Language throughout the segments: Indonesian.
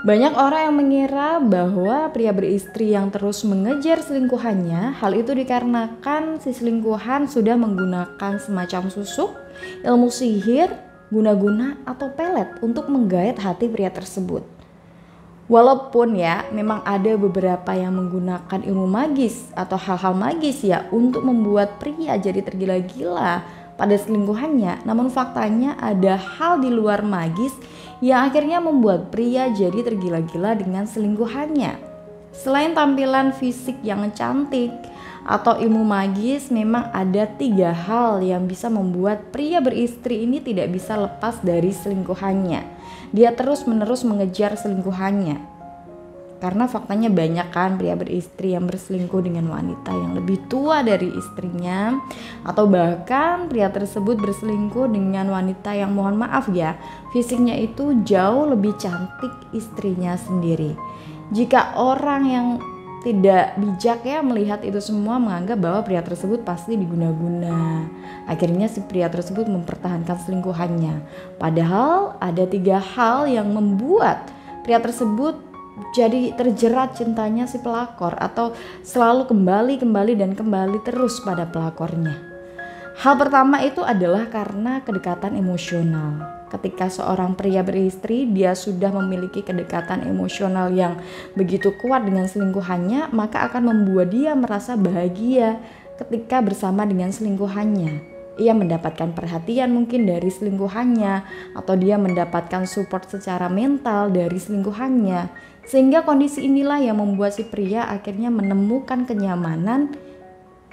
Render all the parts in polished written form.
Banyak orang yang mengira bahwa pria beristri yang terus mengejar selingkuhannya, hal itu dikarenakan si selingkuhan sudah menggunakan semacam susuk, ilmu sihir, guna-guna atau pelet untuk menggait hati pria tersebut. Walaupun ya memang ada beberapa yang menggunakan ilmu magis atau hal-hal magis ya untuk membuat pria jadi tergila-gila pada selingkuhannya, namun faktanya ada hal di luar magis yang akhirnya membuat pria jadi tergila-gila dengan selingkuhannya. Selain tampilan fisik yang cantik atau ilmu magis, memang ada 3 hal yang bisa membuat pria beristri ini tidak bisa lepas dari selingkuhannya. Dia terus-menerus mengejar selingkuhannya. Karena faktanya banyak kan pria beristri yang berselingkuh dengan wanita yang lebih tua dari istrinya, atau bahkan pria tersebut berselingkuh dengan wanita yang mohon maaf ya, fisiknya itu jauh lebih cantik istrinya sendiri. Jika orang yang tidak bijak ya melihat itu semua, menganggap bahwa pria tersebut pasti diguna-guna. Akhirnya si pria tersebut mempertahankan selingkuhannya. Padahal ada 3 hal yang membuat pria tersebut jadi terjerat cintanya si pelakor, atau selalu kembali terus pada pelakornya. Hal pertama itu adalah karena kedekatan emosional. Ketika seorang pria beristri dia sudah memiliki kedekatan emosional yang begitu kuat dengan selingkuhannya, maka akan membuat dia merasa bahagia ketika bersama dengan selingkuhannya. Ia mendapatkan perhatian mungkin dari selingkuhannya, atau dia mendapatkan support secara mental dari selingkuhannya. Sehingga kondisi inilah yang membuat si pria akhirnya menemukan kenyamanan,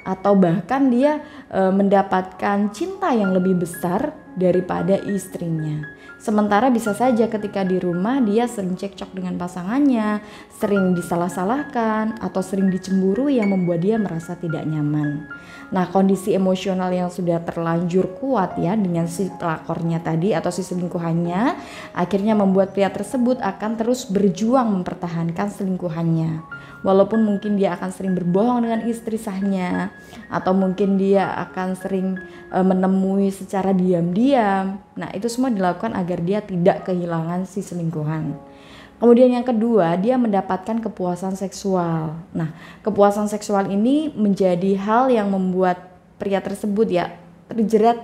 atau bahkan dia mendapatkan cinta yang lebih besar daripada istrinya. Sementara bisa saja ketika di rumah dia sering cekcok dengan pasangannya, sering disalah-salahkan atau sering dicemburui yang membuat dia merasa tidak nyaman. Nah, kondisi emosional yang sudah terlanjur kuat ya dengan si pelakornya tadi atau si selingkuhannya, akhirnya membuat pria tersebut akan terus berjuang mempertahankan selingkuhannya. Walaupun mungkin dia akan sering berbohong dengan istri sahnya, atau mungkin dia akan sering menemui secara diam-diam. Nah, itu semua dilakukan agar dia tidak kehilangan si selingkuhan. Kemudian yang kedua, dia mendapatkan kepuasan seksual. Nah, kepuasan seksual ini menjadi hal yang membuat pria tersebut ya terjerat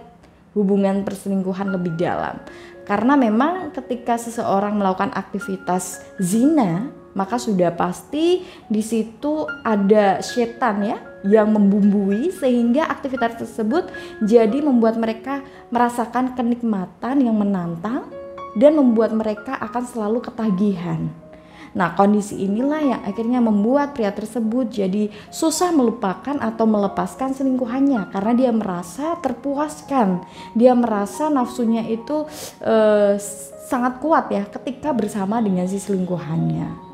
hubungan perselingkuhan lebih dalam. Karena memang ketika seseorang melakukan aktivitas zina, maka sudah pasti di situ ada setan ya yang membumbui, sehingga aktivitas tersebut jadi membuat mereka merasakan kenikmatan yang menantang dan membuat mereka akan selalu ketagihan. Nah, kondisi inilah yang akhirnya membuat pria tersebut jadi susah melupakan atau melepaskan selingkuhannya, karena dia merasa terpuaskan, dia merasa nafsunya itu sangat kuat ya ketika bersama dengan si selingkuhannya.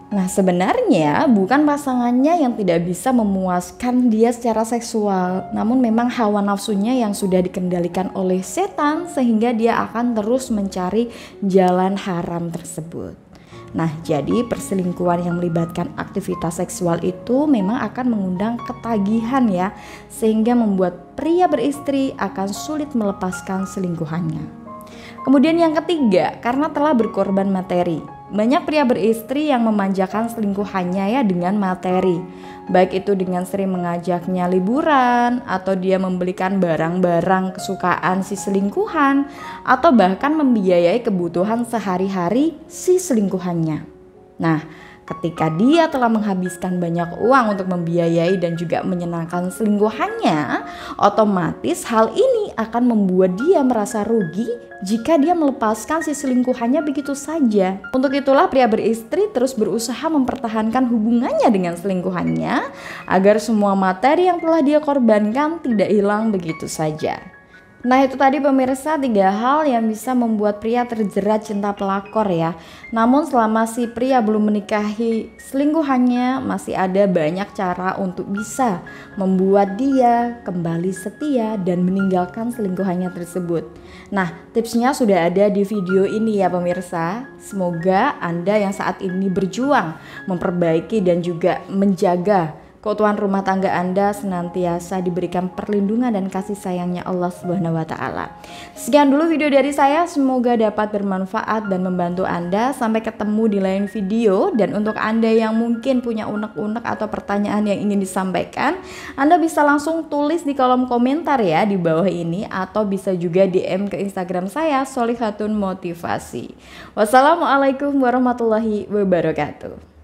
Nah, sebenarnya bukan pasangannya yang tidak bisa memuaskan dia secara seksual, namun memang hawa nafsunya yang sudah dikendalikan oleh setan, sehingga dia akan terus mencari jalan haram tersebut. Nah, jadi perselingkuhan yang melibatkan aktivitas seksual itu memang akan mengundang ketagihan ya, sehingga membuat pria beristri akan sulit melepaskan selingkuhannya. Kemudian yang ketiga, karena telah berkorban materi. Banyak pria beristri yang memanjakan selingkuhannya ya dengan materi. Baik itu dengan sering mengajaknya liburan, atau dia membelikan barang-barang kesukaan si selingkuhan, atau bahkan membiayai kebutuhan sehari-hari si selingkuhannya. Nah, ketika dia telah menghabiskan banyak uang untuk membiayai dan juga menyenangkan selingkuhannya, otomatis hal ini akan membuat dia merasa rugi jika dia melepaskan si selingkuhannya begitu saja. Untuk itulah pria beristri terus berusaha mempertahankan hubungannya dengan selingkuhannya agar semua materi yang telah dia korbankan tidak hilang begitu saja. Nah, itu tadi pemirsa 3 hal yang bisa membuat pria terjerat cinta pelakor ya. Namun selama si pria belum menikahi selingkuhannya, masih ada banyak cara untuk bisa membuat dia kembali setia dan meninggalkan selingkuhannya tersebut. Nah, tipsnya sudah ada di video ini ya pemirsa. Semoga Anda yang saat ini berjuang memperbaiki dan juga menjaga keutuhan rumah tangga Anda senantiasa diberikan perlindungan dan kasih sayangnya Allah Subhanahu wa taala. Sekian dulu video dari saya, semoga dapat bermanfaat dan membantu Anda. Sampai ketemu di lain video. Dan untuk Anda yang mungkin punya unek-unek atau pertanyaan yang ingin disampaikan, Anda bisa langsung tulis di kolom komentar ya di bawah ini, atau bisa juga DM ke Instagram saya Sholihatun Motivasi. Wassalamualaikum warahmatullahi wabarakatuh.